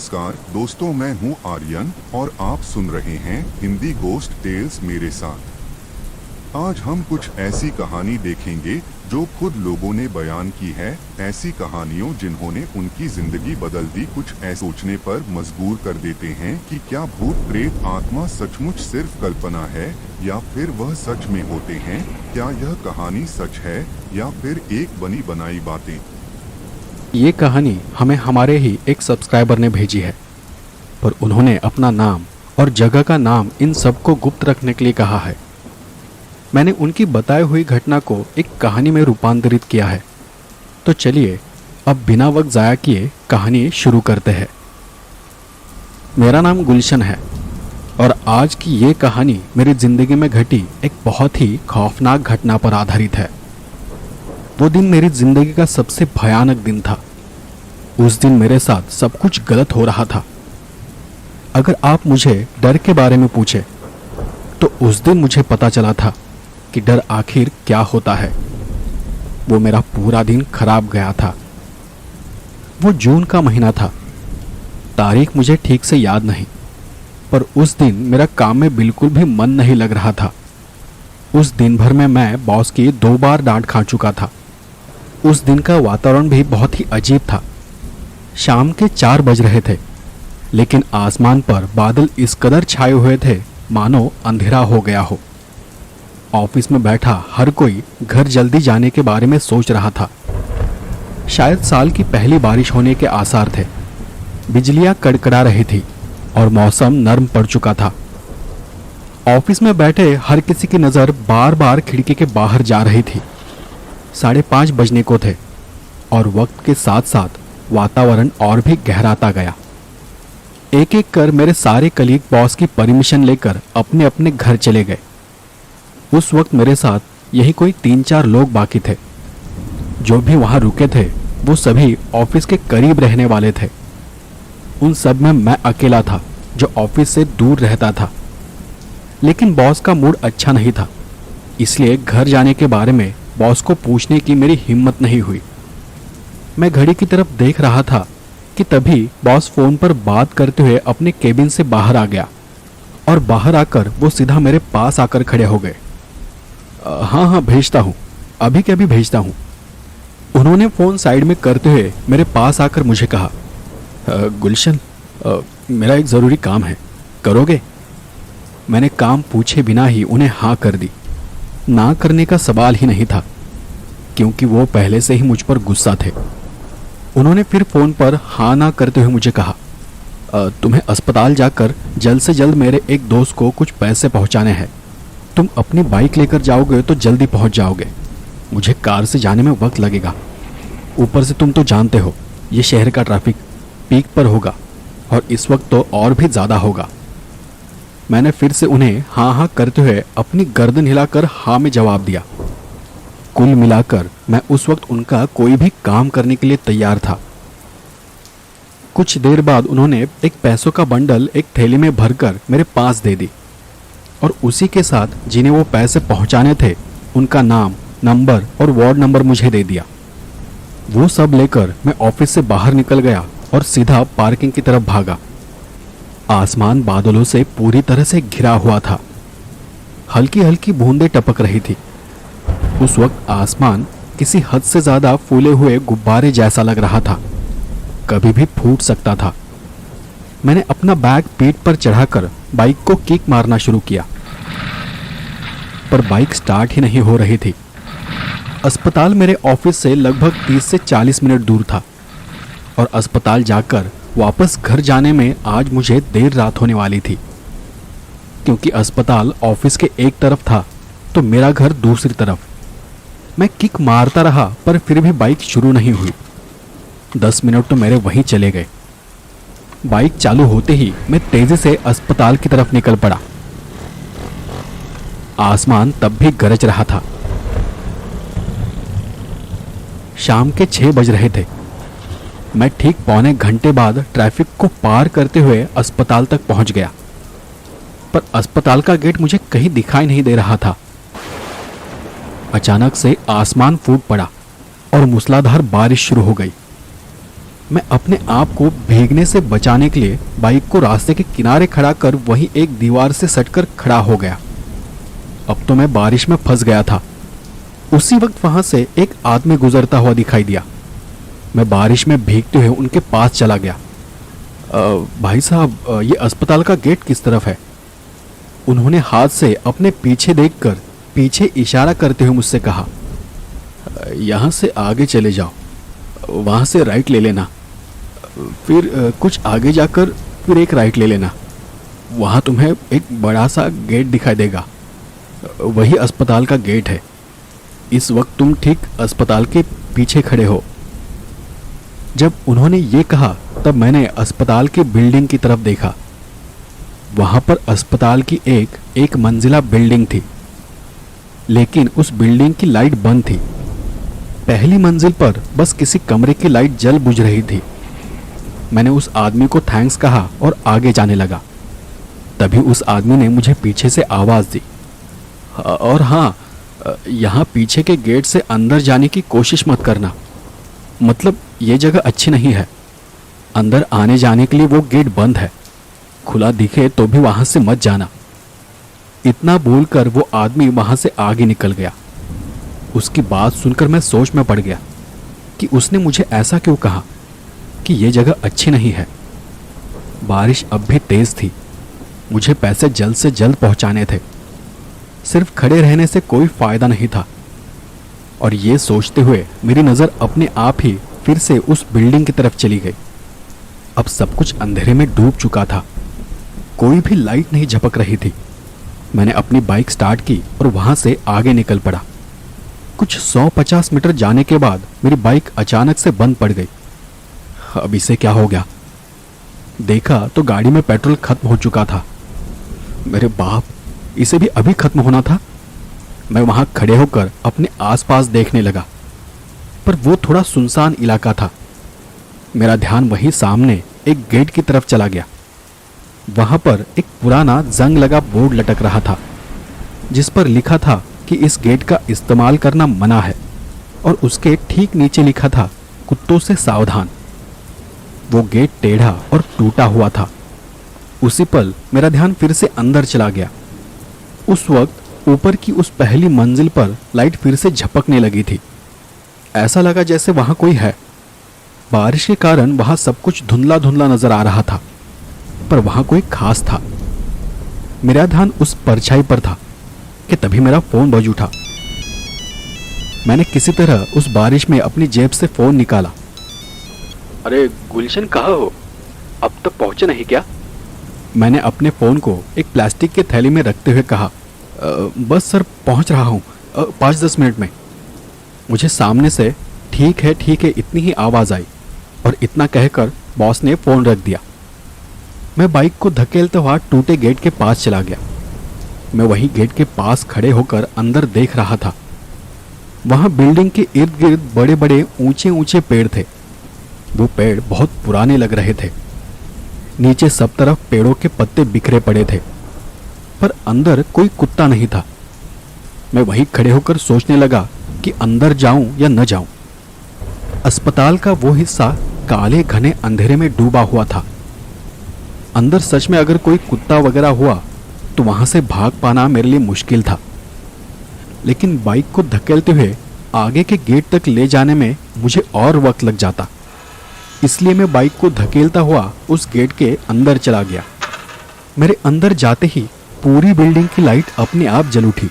नमस्कार दोस्तों, मैं हूं आर्यन और आप सुन रहे हैं हिंदी गोस्ट टेल्स मेरे साथ। आज हम कुछ ऐसी कहानी देखेंगे जो खुद लोगों ने बयान की है, ऐसी कहानियों जिन्होंने उनकी जिंदगी बदल दी। कुछ ऐसे सोचने पर मजबूर कर देते हैं कि क्या भूत प्रेत आत्मा सचमुच सिर्फ कल्पना है या फिर वह सच में होते हैं। क्या यह कहानी सच है या फिर एक बनी बनाई बातें। ये कहानी हमें हमारे ही एक सब्सक्राइबर ने भेजी है, पर उन्होंने अपना नाम और जगह का नाम इन सबको गुप्त रखने के लिए कहा है। मैंने उनकी बताई हुई घटना को एक कहानी में रूपांतरित किया है। तो चलिए अब बिना वक्त ज़ाया किए कहानी शुरू करते हैं। मेरा नाम गुलशन है और आज की ये कहानी मेरी ज़िंदगी में घटी एक बहुत ही खौफनाक घटना पर आधारित है। वो दिन मेरी जिंदगी का सबसे भयानक दिन था। उस दिन मेरे साथ सब कुछ गलत हो रहा था। अगर आप मुझे डर के बारे में पूछे तो उस दिन मुझे पता चला था कि डर आखिर क्या होता है। वो मेरा पूरा दिन खराब गया था। वो जून का महीना था। तारीख मुझे ठीक से याद नहीं, पर उस दिन मेरा काम में बिल्कुल भी मन नहीं लग रहा था। उस दिन भर में मैं बॉस की 2 बार डांट खा चुका था। उस दिन का वातावरण भी बहुत ही अजीब था। शाम के 4 बज रहे थे, लेकिन आसमान पर बादल इस कदर छाए हुए थे मानो अंधेरा हो गया हो। ऑफिस में बैठा हर कोई घर जल्दी जाने के बारे में सोच रहा था। शायद साल की पहली बारिश होने के आसार थे। बिजलियां कड़कड़ा रही थी और मौसम नर्म पड़ चुका था। ऑफिस में बैठे हर किसी की नज़र बार बार खिड़की के बाहर जा रही थी। 5:30 बजने को थे और वक्त के साथ साथ वातावरण और भी गहराता गया। एक एक कर मेरे सारे कलीग बॉस की परमिशन लेकर अपने अपने घर चले गए। उस वक्त मेरे साथ यही कोई 3-4 लोग बाकी थे। जो भी वहां रुके थे वो सभी ऑफिस के करीब रहने वाले थे। उन सब में मैं अकेला था जो ऑफिस से दूर रहता था। लेकिन बॉस का मूड अच्छा नहीं था, इसलिए घर जाने के बारे में बॉस को पूछने की मेरी हिम्मत नहीं हुई। मैं घड़ी की तरफ देख रहा था कि तभी बॉस फोन पर बात करते हुए अपने केबिन से बाहर आ गया और बाहर आकर वो सीधा मेरे पास आकर खड़े हो गए। हाँ भेजता हूँ, अभी के अभी भेजता हूँ। उन्होंने फ़ोन साइड में करते हुए मेरे पास आकर मुझे कहा, गुलशन, मेरा एक ज़रूरी काम है, करोगे? मैंने काम पूछे बिना ही उन्हें हाँ कर दी। ना करने का सवाल ही नहीं था, क्योंकि वो पहले से ही मुझ पर गुस्सा थे। उन्होंने फिर फ़ोन पर हाँ ना करते हुए मुझे कहा, तुम्हें अस्पताल जाकर जल्द से जल्द मेरे एक दोस्त को कुछ पैसे पहुंचाने हैं। तुम अपनी बाइक लेकर जाओगे तो जल्दी पहुंच जाओगे। मुझे कार से जाने में वक्त लगेगा। ऊपर से तुम तो जानते हो ये शहर का ट्रैफिक पीक पर होगा और इस वक्त तो और भी ज़्यादा होगा। मैंने फिर से उन्हें हाँ हाँ करते हुए अपनी गर्दन हिलाकर हाँ में जवाब दिया। कुल मिलाकर मैं उस वक्त उनका कोई भी काम करने के लिए तैयार था। कुछ देर बाद उन्होंने एक पैसों का बंडल एक थैली में भरकर मेरे पास दे दी और उसी के साथ जिन्हें वो पैसे पहुंचाने थे उनका नाम, नंबर और वार्ड नंबर मुझे दे दिया। वो सब लेकर मैं ऑफिस से बाहर निकल गया और सीधा पार्किंग की तरफ भागा। आसमान बादलों से पूरी तरह से घिरा हुआ था। हल्की हल्की बूंदें टपक रही थी। उस वक्त आसमान किसी हद से ज्यादा फूले हुए गुब्बारे जैसा लग रहा था, कभी भी फूट सकता था। मैंने अपना बैग पीठ पर चढ़ाकर बाइक को किक मारना शुरू किया, पर बाइक स्टार्ट ही नहीं हो रही थी। अस्पताल मेरे ऑफिस से लगभग 30 से 40 मिनट दूर था और अस्पताल जाकर वापस घर जाने में आज मुझे देर रात होने वाली थी। क्योंकि अस्पताल ऑफिस के एक तरफ था तो मेरा घर दूसरी तरफ। मैं किक मारता रहा पर फिर भी बाइक शुरू नहीं हुई। 10 मिनट तो मेरे वहीं चले गए। बाइक चालू होते ही मैं तेजी से अस्पताल की तरफ निकल पड़ा। आसमान तब भी गरज रहा था। शाम के 6 बज रहे थे। मैं ठीक पौने घंटे बाद ट्रैफिक को पार करते हुए अस्पताल तक पहुंच गया, पर अस्पताल का गेट मुझे कहीं दिखाई नहीं दे रहा था। अचानक से आसमान फूट पड़ा और मूसलाधार बारिश शुरू हो गई। मैं अपने आप को भीगने से बचाने के लिए बाइक को रास्ते के किनारे खड़ा कर वहीं एक दीवार से सटकर खड़ा हो गया। अब तो मैं बारिश में फंस गया था। उसी वक्त वहां से एक आदमी गुजरता हुआ दिखाई दिया। मैं बारिश में भीगते हुए उनके पास चला गया। भाई साहब, ये अस्पताल का गेट किस तरफ है? उन्होंने हाथ से अपने पीछे देखकर पीछे इशारा करते हुए मुझसे कहा, यहाँ से आगे चले जाओ, वहाँ से राइट ले लेना, फिर कुछ आगे जाकर फिर एक राइट ले लेना, वहाँ तुम्हें एक बड़ा सा गेट दिखाई देगा, वही अस्पताल का गेट है। इस वक्त तुम ठीक अस्पताल के पीछे खड़े हो। जब उन्होंने ये कहा तब मैंने अस्पताल की बिल्डिंग की तरफ देखा। वहाँ पर अस्पताल की एक मंजिला बिल्डिंग थी, लेकिन उस बिल्डिंग की लाइट बंद थी। पहली मंजिल पर बस किसी कमरे की लाइट जल बुझ रही थी। मैंने उस आदमी को थैंक्स कहा और आगे जाने लगा। तभी उस आदमी ने मुझे पीछे से आवाज़ दी, और हाँ, यहाँ पीछे के गेट से अंदर जाने की कोशिश मत करना, मतलब ये जगह अच्छी नहीं है। अंदर आने जाने के लिए वो गेट बंद है, खुला दिखे तो भी वहाँ से मत जाना। इतना बोलकर वो आदमी वहाँ से आगे निकल गया। उसकी बात सुनकर मैं सोच में पड़ गया कि उसने मुझे ऐसा क्यों कहा कि ये जगह अच्छी नहीं है। बारिश अब भी तेज थी, मुझे पैसे जल्द से जल्द पहुंचाने थे। सिर्फ खड़े रहने से कोई फायदा नहीं था। और ये सोचते हुए मेरी नज़र अपने आप ही फिर से उस बिल्डिंग की तरफ चली गई। अब सब कुछ अंधेरे में डूब चुका था, कोई भी लाइट नहीं झपक रही थी। मैंने अपनी बाइक स्टार्ट की और वहां से आगे निकल पड़ा। कुछ 150 मीटर जाने के बाद मेरी बाइक अचानक से बंद पड़ गई। अब इसे क्या हो गया? देखा तो गाड़ी में पेट्रोल खत्म हो चुका था। मेरे बाप, इसे भी अभी खत्म होना था। मैं वहां खड़े होकर अपने आसपास देखने लगा, पर वो थोड़ा सुनसान इलाका था। मेरा ध्यान वहीं सामने एक गेट की तरफ चला गया। वहां पर एक पुराना जंग लगा बोर्ड लटक रहा था, जिस पर लिखा था कि इस गेट का इस्तेमाल करना मना है, और उसके ठीक नीचे लिखा था, कुत्तों से सावधान। वो गेट टेढ़ा और टूटा हुआ था। उसी पल मेरा ध्यान फिर से अंदर चला गया। उस वक्त ऊपर की उस पहली मंजिल पर लाइट फिर से झपकने लगी थी। ऐसा लगा जैसे वहां कोई है। बारिश के कारण वहां सब कुछ धुंधला धुंधला नजर आ रहा था, पर वहां कोई खास था। मेरा ध्यान उस परछाई पर था कि तभी मेरा फोन बज उठा। मैंने किसी तरह उस बारिश में अपनी जेब से फोन निकाला। अरे गुलशन, कहाँ हो? अब तक पहुंचे नहीं क्या? मैंने अपने फोन को एक प्लास्टिक के थैली में रखते हुए कहा, बस सर, पहुंच रहा हूँ 5-10 मिनट में। मुझे सामने से ठीक है इतनी ही आवाज़ आई, और इतना कहकर बॉस ने फ़ोन रख दिया। मैं बाइक को धकेलते हुआ टूटे गेट के पास चला गया। मैं वहीं गेट के पास खड़े होकर अंदर देख रहा था। वहां बिल्डिंग के इर्द गिर्द बड़े बड़े ऊंचे ऊंचे पेड़ थे। वो पेड़ बहुत पुराने लग रहे थे। नीचे सब तरफ पेड़ों के पत्ते बिखरे पड़े थे, पर अंदर कोई कुत्ता नहीं था। मैं वहीं खड़े होकर सोचने लगा कि अंदर जाऊं या न जाऊं। अस्पताल का वो हिस्सा काले घने अंधेरे में डूबा हुआ था। अंदर सच में अगर कोई कुत्ता वगैरह हुआ तो वहां से भाग पाना मेरे लिए मुश्किल था। लेकिन बाइक को धकेलते हुए आगे के गेट तक ले जाने में मुझे और वक्त लग जाता, इसलिए मैं बाइक को धकेलता हुआ उस गेट के अंदर चला गया। मेरे अंदर जाते ही पूरी बिल्डिंग की लाइट अपने आप जल उठी।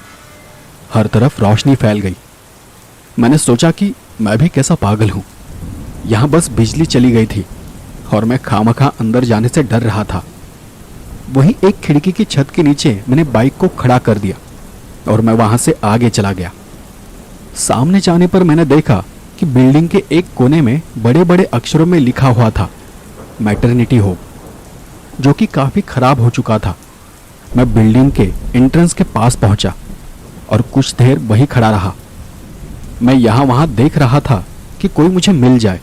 हर तरफ रोशनी फैल गई। मैंने सोचा कि मैं भी कैसा पागल हूँ, यहाँ बस बिजली चली गई थी और मैं खामखा अंदर जाने से डर रहा था। वहीं एक खिड़की की छत के नीचे मैंने बाइक को खड़ा कर दिया और मैं वहां से आगे चला गया। सामने जाने पर मैंने देखा कि बिल्डिंग के एक कोने में बड़े बड़े अक्षरों में लिखा हुआ था, मैटरनिटी होम, जो कि काफ़ी खराब हो चुका था। मैं बिल्डिंग के एंट्रेंस के पास पहुंचा और कुछ देर वहीं खड़ा रहा। मैं यहाँ वहाँ देख रहा था कि कोई मुझे मिल जाए,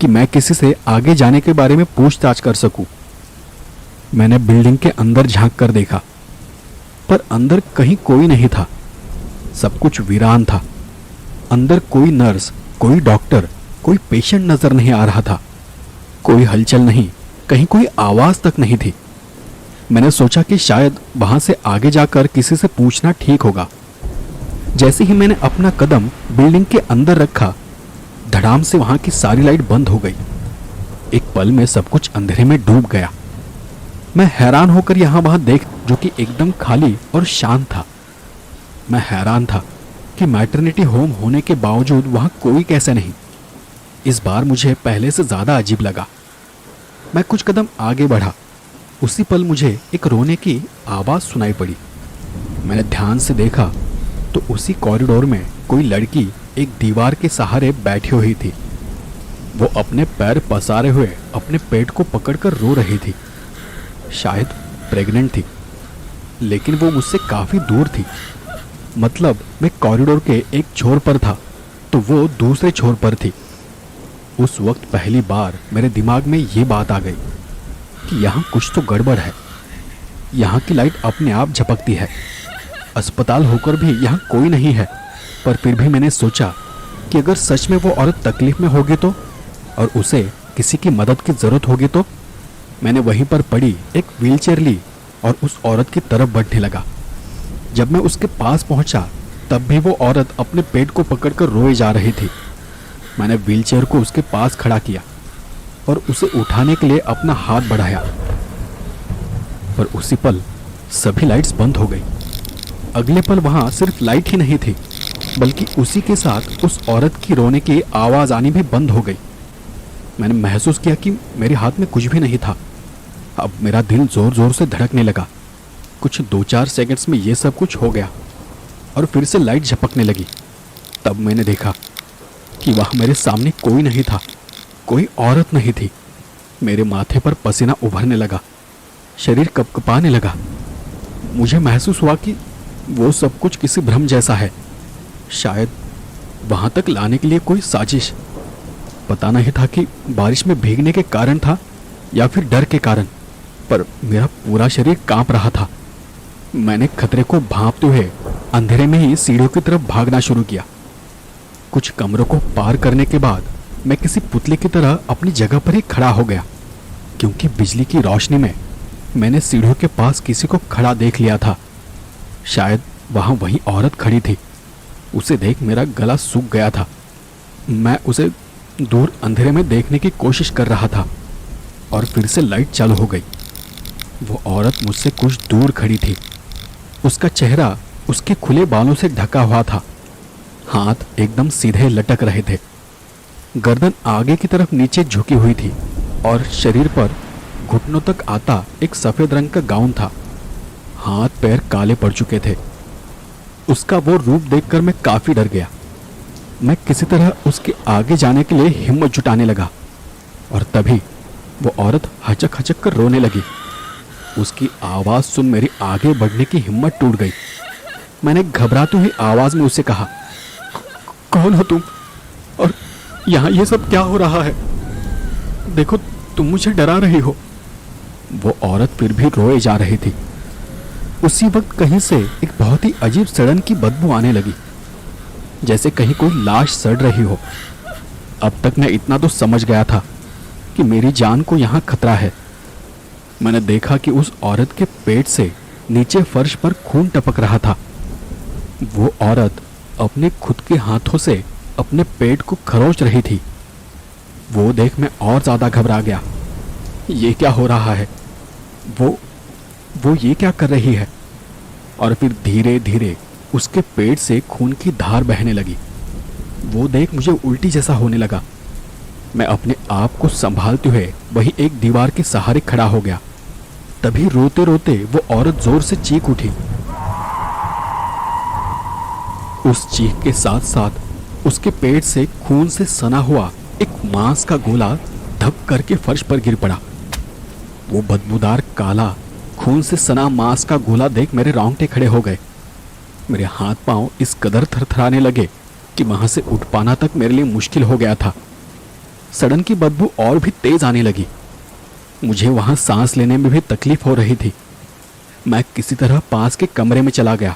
कि मैं किसी से आगे जाने के बारे में पूछताछ कर सकूं। मैंने बिल्डिंग के अंदर झांक कर देखा, पर अंदर कहीं कोई नहीं था। सब कुछ वीरान था। अंदर कोई नर्स, कोई डॉक्टर, कोई पेशेंट नजर नहीं आ रहा था। कोई हलचल नहीं, कहीं कोई आवाज तक नहीं थी। मैंने सोचा कि शायद वहां से आगे जाकर किसी से पूछना ठीक होगा। जैसे ही मैंने अपना कदम बिल्डिंग के अंदर रखा, धड़ाम से वहां की सारी लाइट बंद हो गई। एक पल में सब कुछ अंधेरे में डूब गया। मैं हैरान होकर यहाँ वहां देख, जो कि एकदम खाली और शांत था। मैं हैरान था कि मैटरनिटी होम होने के बावजूद वहां कोई कैसे नहीं। इस बार मुझे पहले से ज्यादा अजीब लगा। मैं कुछ कदम आगे बढ़ा। उसी पल मुझे एक रोने की आवाज सुनाई पड़ी। मैंने ध्यान से देखा तो उसी कॉरिडोर में कोई लड़की एक दीवार के सहारे बैठी हुई थी। वो अपने पैर पसारे हुए अपने पेट को पकड़कर रो रही थी। शायद प्रेग्नेंट थी, लेकिन वो मुझसे काफी दूर थी। मतलब मैं कॉरिडोर के एक छोर पर था तो वो दूसरे छोर पर थी। उस वक्त पहली बार मेरे दिमाग में ये बात आ गई कि यहाँ कुछ तो गड़बड़ है। यहाँ की लाइट अपने आप झपकती है। अस्पताल होकर भी यहाँ कोई नहीं है, पर फिर भी मैंने सोचा कि अगर सच में वो औरत तकलीफ में होगी तो, और उसे किसी की मदद की जरूरत होगी तो। मैंने वहीं पर पड़ी एक व्हीलचेयर ली और उस औरत की तरफ बढ़ने लगा। जब मैं उसके पास पहुंचा तब भी वो औरत अपने पेट को पकड़कर रोए जा रही थी। मैंने व्हीलचेयर को उसके पास खड़ा किया और उसे उठाने के लिए अपना हाथ बढ़ाया, पर उसी पल सभी लाइट्स बंद हो गई। अगले पल वहां सिर्फ लाइट ही नहीं थी, बल्कि उसी के साथ उस औरत की रोने की आवाज आनी भी बंद हो गई। मैंने महसूस किया कि मेरे हाथ में कुछ भी नहीं था। अब मेरा दिल जोर जोर से धड़कने लगा। कुछ 2-4 सेकंड्स में ये सब कुछ हो गया और फिर से लाइट झपकने लगी। तब मैंने देखा कि वहां मेरे सामने कोई नहीं था, कोई औरत नहीं थी। मेरे माथे पर पसीना उभरने लगा, शरीर कपकपाने लगा। मुझे महसूस हुआ कि वो सब कुछ किसी भ्रम जैसा है। शायद वहां तक लाने के लिए कोई साजिश। पता नहीं था कि बारिश में भीगने के कारण था या फिर डर के कारण, पर मेरा पूरा शरीर कांप रहा था। मैंने खतरे को भांपते हुए अंधेरे में ही सीढ़ियों की तरफ भागना शुरू किया। कुछ कमरों को पार करने के बाद मैं किसी पुतले की तरह अपनी जगह पर ही खड़ा हो गया, क्योंकि बिजली की रोशनी में मैंने सीढ़ियों के पास किसी को खड़ा देख लिया था। शायद वहां वही औरत खड़ी थी। उसे देख मेरा गला सूख गया था। मैं उसे दूर अंधेरे में देखने की कोशिश कर रहा था और फिर से लाइट चालू हो गई। वो औरत मुझसे कुछ दूर खड़ी थी। उसका चेहरा उसके खुले बालों से ढका हुआ था। हाथ एकदम सीधे लटक रहे थे। गर्दन आगे की तरफ नीचे झुकी हुई थी और शरीर पर घुटनों तक आता एक सफेद रंग का गाउन था। हाथ पैर काले पड़ चुके थे। उसका वो रूप देखकर मैं काफी डर गया। मैं किसी तरह उसके आगे जाने के लिए हिम्मत जुटाने लगा और तभी वो औरत हचक हचक कर रोने लगी। उसकी आवाज सुन मेरी आगे बढ़ने की हिम्मत टूट गई। मैंने घबराती हुई आवाज में उसे कहा, कौन हो तुम और यहाँ ये सब क्या हो रहा है? देखो, तुम मुझे डरा रही हो। वो औरत फिर भी रोए जा रही थी। उसी वक्त कहीं से एक बहुत ही अजीब सड़न की बदबू आने लगी, जैसे कहीं कोई लाश सड़ रही हो। अब तक मैं इतना तो समझ गया था कि मेरी जान को यहाँ खतरा है। मैंने देखा कि उस औरत के पेट से नीचे फर्श पर खून टपक रहा था। वो औरत अपने खुद के हाथों से अपने पेट को खरोच रही थी। वो देख मैं और ज्यादा घबरा गया। ये क्या हो रहा है? वो ये क्या कर रही है? और फिर धीरे धीरे उसके पेट से खून की धार बहने लगी। वो देख मुझे उल्टी जैसा होने लगा। मैं अपने आप को संभालते हुए वही एक दीवार के सहारे खड़ा हो गया। तभी रोते रोते वो औरत जोर से चीख उठी। उस चीख के साथ साथ उसके पेट से खून से सना हुआ एक मांस का गोला धप करके फर्श पर गिर पड़ा। वो बदबूदार काला खून से सना मांस का गोला देख मेरे रोंगटे खड़े हो गए। मेरे हाथ पांव इस कदर थरथराने लगे कि वहां से उठ पाना तक मेरे लिए मुश्किल हो गया था। सड़न की बदबू और भी तेज आने लगी। मुझे वहां सांस लेने में भी तकलीफ हो रही थी। मैं किसी तरह पास के कमरे में चला गया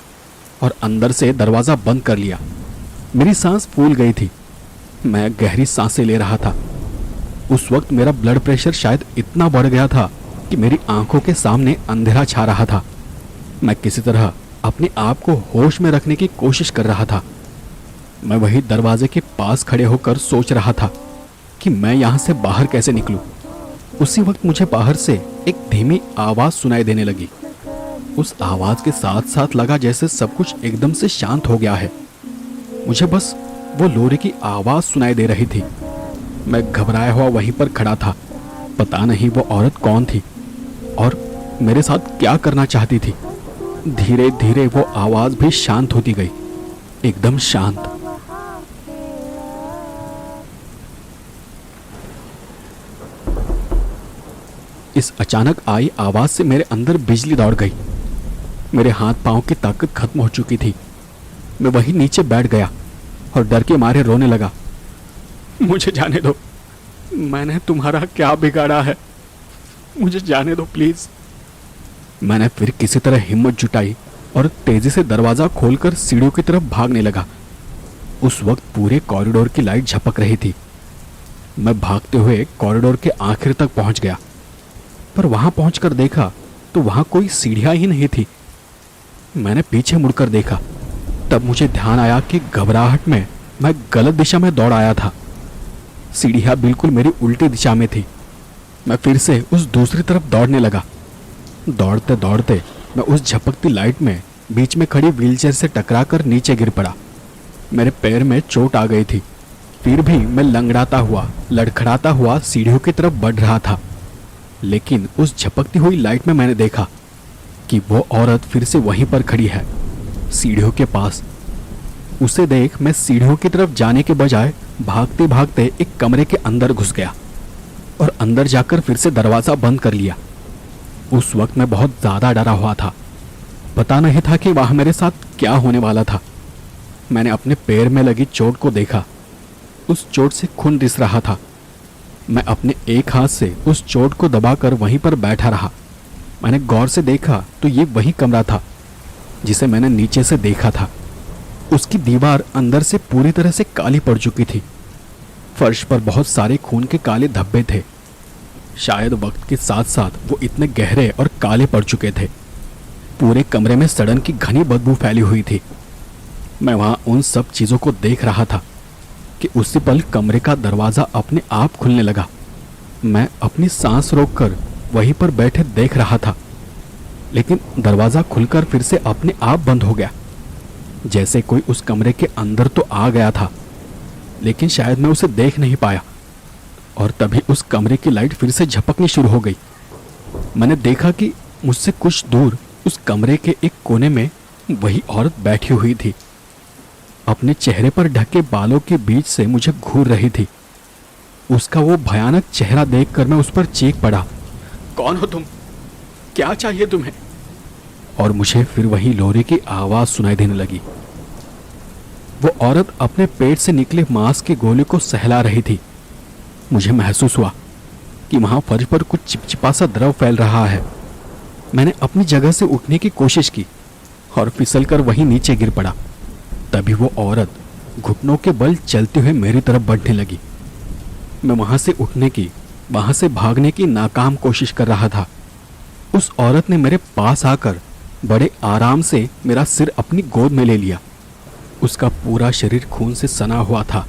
और अंदर से दरवाजा बंद कर लिया। मेरी सांस फूल गई थी। मैं गहरी सांसें ले रहा था। उस वक्त मेरा ब्लड प्रेशर शायद इतना बढ़ गया था कि मेरी आंखों के सामने अंधेरा छा रहा था। मैं किसी तरह अपने आप को होश में रखने की कोशिश कर रहा था। मैं वही दरवाजे के पास खड़े होकर सोच रहा था कि मैं यहाँ से बाहर कैसे निकलूं। उसी वक्त मुझे बाहर से एक धीमी आवाज सुनाई देने लगी। उस आवाज के साथ साथ लगा जैसे सब कुछ एकदम से शांत हो गया है। मुझे बस वो लोरी की आवाज सुनाई दे रही थी। मैं घबराया हुआ वहीं पर खड़ा था। पता नहीं वो औरत कौन थी और मेरे साथ क्या करना चाहती थी। धीरे धीरे वो आवाज भी शांत होती गई, एकदम शांत। इस अचानक आई आवाज से मेरे अंदर बिजली दौड़ गई। मेरे हाथ पांव की ताकत खत्म हो चुकी थी। मैं वहीं नीचे बैठ गया और डर के मारे रोने लगा। मुझे जाने दो, मैंने तुम्हारा क्या बिगाड़ा है, मुझे जाने दो प्लीज। मैंने फिर किसी तरह हिम्मत जुटाई और तेजी से दरवाजा खोलकर सीढ़ियों की तरफ भागने लगा। उस वक्त पूरे कॉरिडोर की लाइट झपक रही थी। मैं भागते हुए कॉरिडोर के आखिर तक पहुंच गया, पर वहां पहुंचकर देखा तो वहां कोई सीढ़ियां ही नहीं थी। मैंने पीछे मुड़कर देखा, तब मुझे ध्यान आया कि घबराहट में मैं गलत दिशा में दौड़ आया था। सीढ़ियां बिल्कुल मेरी उल्टी दिशा में थी। मैं फिर से उस दूसरी तरफ दौड़ने लगा। दौड़ते दौड़ते मैं उस झपकती लाइट में बीच में खड़ी व्हीलचेयर से टकराकर नीचे गिर पड़ा। मेरे पैर में चोट आ गई थी, फिर भी मैं लंगड़ाता हुआ लड़खड़ाता हुआ सीढ़ियों की तरफ बढ़ रहा था। लेकिन उस झपकती हुई लाइट में मैंने देखा कि वो औरत फिर से वहीं पर खड़ी है, सीढ़ियों के पास। उसे देख मैं सीढ़ियों की तरफ जाने के बजाय भागते भागते एक कमरे के अंदर घुस गया और अंदर जाकर फिर से दरवाजा बंद कर लिया। उस वक्त मैं बहुत ज्यादा डरा हुआ था। पता नहीं था कि वहां मेरे साथ क्या होने वाला था। मैंने अपने पैर में लगी चोट को देखा। उस चोट से खून रिस रहा था। मैं अपने एक हाथ से उस चोट को दबाकर वहीं पर बैठा रहा। मैंने गौर से देखा तो ये वही कमरा था जिसे मैंने नीचे से देखा था। उसकी दीवार अंदर से पूरी तरह से काली पड़ चुकी थी। फर्श पर बहुत सारे खून के काले धब्बे थे। शायद वक्त के साथ साथ वो इतने गहरे और काले पड़ चुके थे। पूरे कमरे में सड़न की घनी बदबू फैली हुई थी। मैं वहां उन सब चीजों को देख रहा था कि उसी पल कमरे का दरवाजा अपने आप खुलने लगा। मैं अपनी सांस रोककर वहीं पर बैठे देख रहा था, लेकिन दरवाजा खुलकर फिर से अपने आप बंद हो गया। जैसे कोई उस कमरे के अंदर तो आ गया था, लेकिन शायद मैं उसे देख नहीं पाया। और तभी उस कमरे की लाइट फिर से झपकनी शुरू हो गई। मैंने देखा कि मुझसे कुछ दूर उस कमरे के एक कोने में वही औरत बैठी हुई थी। अपने चेहरे पर ढके बालों के बीच से मुझे घूर रही थी। उसका वो भयानक चेहरा देखकर मैं उस पर चीख पड़ा, कौन हो तुम, क्या चाहिए तुम्हें? और मुझे फिर वही लोरी की आवाज सुनाई देने लगी। वो औरत अपने पेट से निकले मांस के गोले को सहला रही थी। मुझे महसूस हुआ कि वहां फर्श पर कुछ चिपचिपा सा द्रव फैल रहा है। मैंने अपनी जगह से उठने की कोशिश की और फिसलकर वहीं नीचे गिर पड़ा। तभी वो औरत घुटनों के बल चलते हुए मेरी तरफ बढ़ने लगी। मैं वहां से उठने की, वहां से भागने की नाकाम कोशिश कर रहा था। उस औरत ने मेरे पास आकर बड़े आराम से मेरा सिर अपनी गोद में ले लिया। उसका पूरा शरीर खून से सना हुआ था।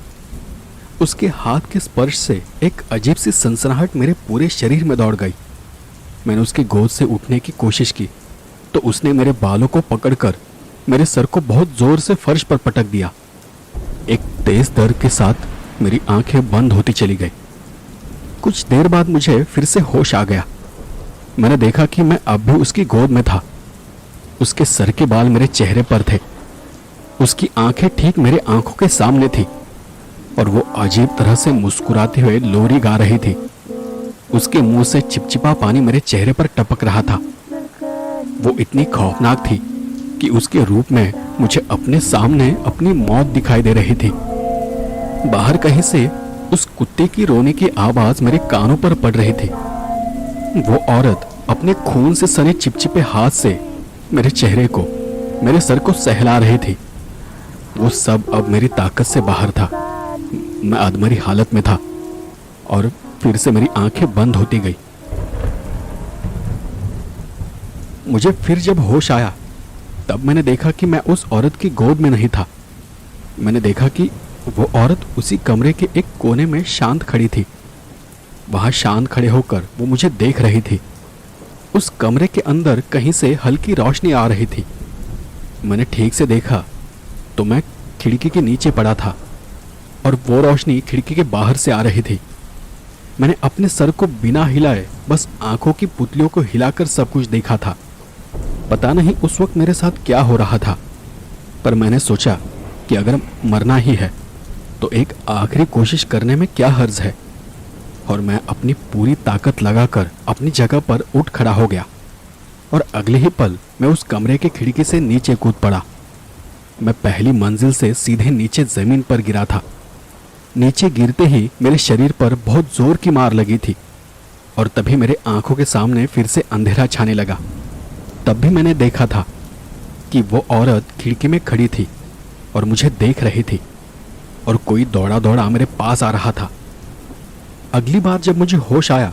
उसके हाथ के स्पर्श से एक अजीब सी सनसनाहट मेरे पूरे शरीर में दौड़ गई। मैंने उसकी गोद से उठने की कोशिश की तो उसने मेरे बालों को पकड़कर मेरे सर को बहुत जोर से फर्श पर पटक दिया। एक तेज दर्द के साथ मेरी आंखें बंद होती चली गई। कुछ देर बाद मुझे फिर से होश आ गया। मैंने देखा कि मैं अब भी उसकी गोद में था। उसके सर के बाल मेरे चेहरे पर थे। उसकी आंखें ठीक मेरे आंखों के सामने थी और वो अजीब तरह से मुस्कुराते हुए लोरी गा रही थी। उसके मुंह से चिपचिपा पानी मेरे चेहरे पर टपक रहा था। वो इतनी खौफनाक थी कि उसके रूप में मुझे अपने सामने अपनी मौत दिखाई दे रही थी। बाहर कहीं से उस कुत्ते की रोने की आवाज मेरे कानों पर पड़ रही थी। वो औरत अपने खून से सने चिपचिपे हाथ से मेरे चेहरे को, मेरे सर को सहला रही थी। वो सब अब मेरी ताकत से बाहर था। मैं अधमरी हालत में था और फिर से मेरी आंखें बंद होती गई। मुझे फिर जब होश आया तब मैंने देखा कि मैं उस औरत की गोद में नहीं था। मैंने देखा कि वो औरत उसी कमरे के एक कोने में शांत खड़ी थी। वहां शांत खड़े होकर वो मुझे देख रही थी। उस कमरे के अंदर कहीं से हल्की रोशनी आ रही थी। मैंने ठीक से देखा तो मैं खिड़की के नीचे पड़ा था और वो रोशनी खिड़की के बाहर से आ रही थी। मैंने अपने सर को बिना हिलाए बस आंखों की पुतलियों को हिलाकर सब कुछ देखा था। पता नहीं उस वक्त मेरे साथ क्या हो रहा था, पर मैंने सोचा कि अगर मरना ही है तो एक आखिरी कोशिश करने में क्या हर्ज है। और मैं अपनी पूरी ताकत लगाकर अपनी जगह पर उठ खड़ा हो गया और अगले ही पल मैं उस कमरे के खिड़की से नीचे कूद पड़ा। मैं पहली मंजिल से सीधे नीचे जमीन पर गिरा था। नीचे गिरते ही मेरे शरीर पर बहुत जोर की मार लगी थी और तभी मेरे आंखों के सामने फिर से अंधेरा छाने लगा। तब भी मैंने देखा था कि वो औरत खिड़की में खड़ी थी और मुझे देख रही थी और कोई दौड़ा दौड़ा मेरे पास आ रहा था। अगली बार जब मुझे होश आया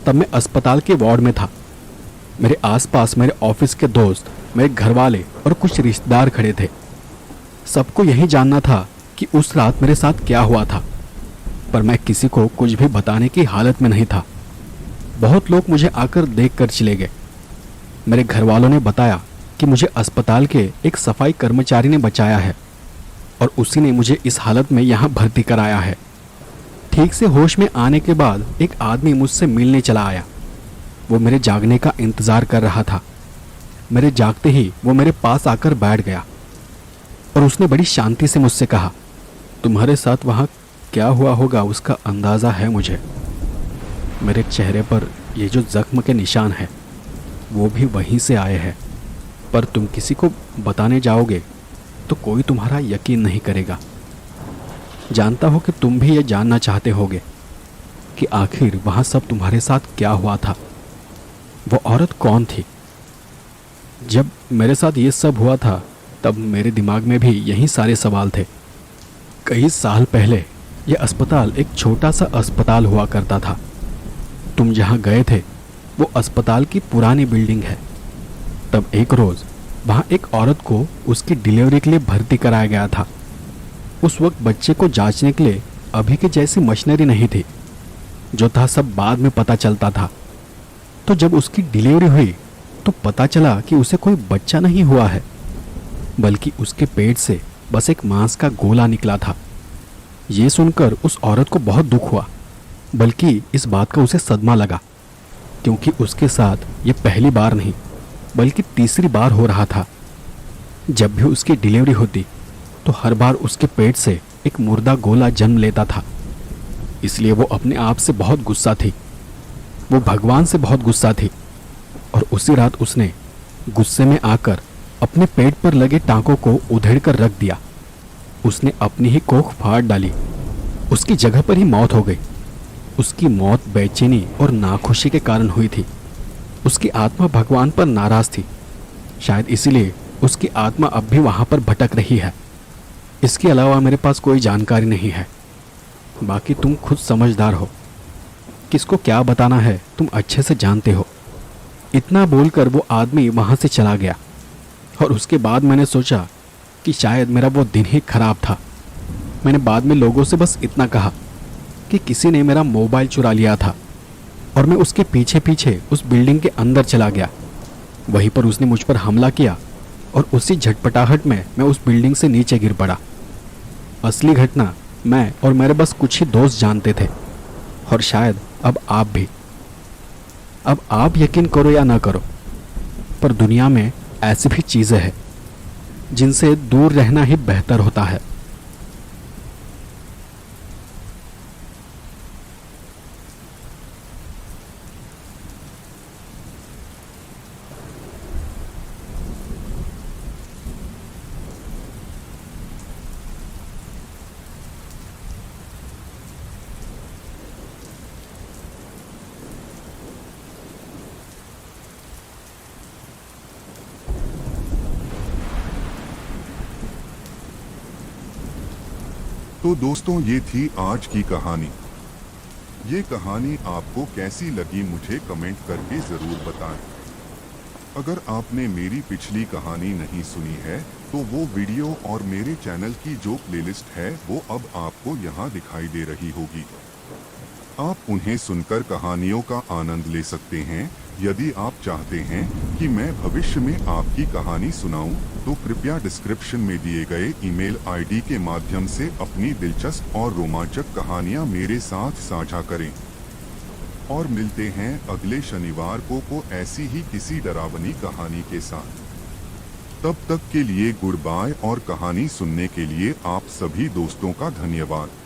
तब मैं अस्पताल के वार्ड में था। मेरे आसपास मेरे ऑफिस के दोस्त, मेरे घर वाले और कुछ रिश्तेदार खड़े थे। सबको यही जानना था कि उस रात मेरे साथ क्या हुआ था, पर मैं किसी को कुछ भी बताने की हालत में नहीं था। बहुत लोग मुझे आकर देखकर चले गए। मेरे घर वालों ने बताया कि मुझे अस्पताल के एक सफाई कर्मचारी ने बचाया है और उसी ने मुझे इस हालत में यहाँ भर्ती कराया है। ठीक से होश में आने के बाद एक आदमी मुझसे मिलने चला आया। वो मेरे जागने का इंतज़ार कर रहा था। मेरे जागते ही वो मेरे पास आकर बैठ गया और उसने बड़ी शांति से मुझसे कहा, तुम्हारे साथ वहाँ क्या हुआ होगा उसका अंदाज़ा है मुझे। मेरे चेहरे पर ये जो जख्म के निशान हैं वो भी वहीं से आए हैं, पर तुम किसी को बताने जाओगे तो कोई तुम्हारा यकीन नहीं करेगा। जानता हो कि तुम भी ये जानना चाहते होगे कि आखिर वहाँ सब तुम्हारे साथ क्या हुआ था। वो औरत कौन थी? जब मेरे साथ ये सब हुआ था तब मेरे दिमाग में भी यही सारे सवाल थे। कई साल पहले ये अस्पताल एक छोटा सा अस्पताल हुआ करता था। तुम जहाँ गए थे वो अस्पताल की पुरानी बिल्डिंग है। तब एक रोज़ वहाँ एक औरत को उसकी डिलीवरी के लिए भर्ती कराया गया था। उस वक्त बच्चे को जांचने के लिए अभी के जैसी मशीनरी नहीं थी। जो था सब बाद में पता चलता था। तो जब उसकी डिलीवरी हुई तो पता चला कि उसे कोई बच्चा नहीं हुआ है, बल्कि उसके पेट से बस एक मांस का गोला निकला था। ये सुनकर उस औरत को बहुत दुख हुआ, बल्कि इस बात का उसे सदमा लगा, क्योंकि उसके साथ ये पहली बार नहीं बल्कि तीसरी बार हो रहा था। जब भी उसकी डिलीवरी होती तो हर बार उसके पेट से एक मुर्दा गोला जन्म लेता था। इसलिए वो अपने आप से बहुत गुस्सा थी। वो भगवान से बहुत गुस्सा थी और उसी रात उसने गुस्से में आकर अपने पेट पर लगे टांकों को उधेड़ कर रख दिया। उसने अपनी ही कोख फाड़ डाली। उसकी जगह पर ही मौत हो गई। उसकी मौत बेचैनी और नाखुशी के कारण हुई थी। उसकी आत्मा भगवान पर नाराज थी। शायद इसीलिए उसकी आत्मा अब भी वहां पर भटक रही है। इसके अलावा मेरे पास कोई जानकारी नहीं है। बाकी तुम खुद समझदार हो, किसको क्या बताना है तुम अच्छे से जानते हो। इतना बोलकर वो आदमी वहां से चला गया और उसके बाद मैंने सोचा कि शायद मेरा वो दिन ही खराब था। मैंने बाद में लोगों से बस इतना कहा कि किसी ने मेरा मोबाइल चुरा लिया था और मैं उसके पीछे पीछे उस बिल्डिंग के अंदर चला गया। वहीं पर उसने मुझ पर हमला किया और उसी झटपटाहट में मैं उस बिल्डिंग से नीचे गिर पड़ा। असली घटना मैं और मेरे बस कुछ ही दोस्त जानते थे और शायद अब आप भी। अब आप यकीन करो या ना करो, पर दुनिया में ऐसी भी चीज़ें हैं जिनसे दूर रहना ही बेहतर होता है। तो दोस्तों, ये थी आज की कहानी। ये कहानी आपको कैसी लगी मुझे कमेंट करके ज़रूर बताएं। अगर आपने मेरी पिछली कहानी नहीं सुनी है तो वो वीडियो और मेरे चैनल की जो प्लेलिस्ट है वो अब आपको यहाँ दिखाई दे रही होगी। आप उन्हें सुनकर कहानियों का आनंद ले सकते हैं। यदि आप चाहते हैं कि मैं भविष्य में आपकी कहानी सुनाऊं, तो कृपया डिस्क्रिप्शन में दिए गए ईमेल आईडी के माध्यम से अपनी दिलचस्प और रोमांचक कहानियां मेरे साथ साझा करें। और मिलते हैं अगले शनिवार को ऐसी ही किसी डरावनी कहानी के साथ। तब तक के लिए गुड बाय और कहानी सुनने के लिए आप सभी दोस्तों का धन्यवाद।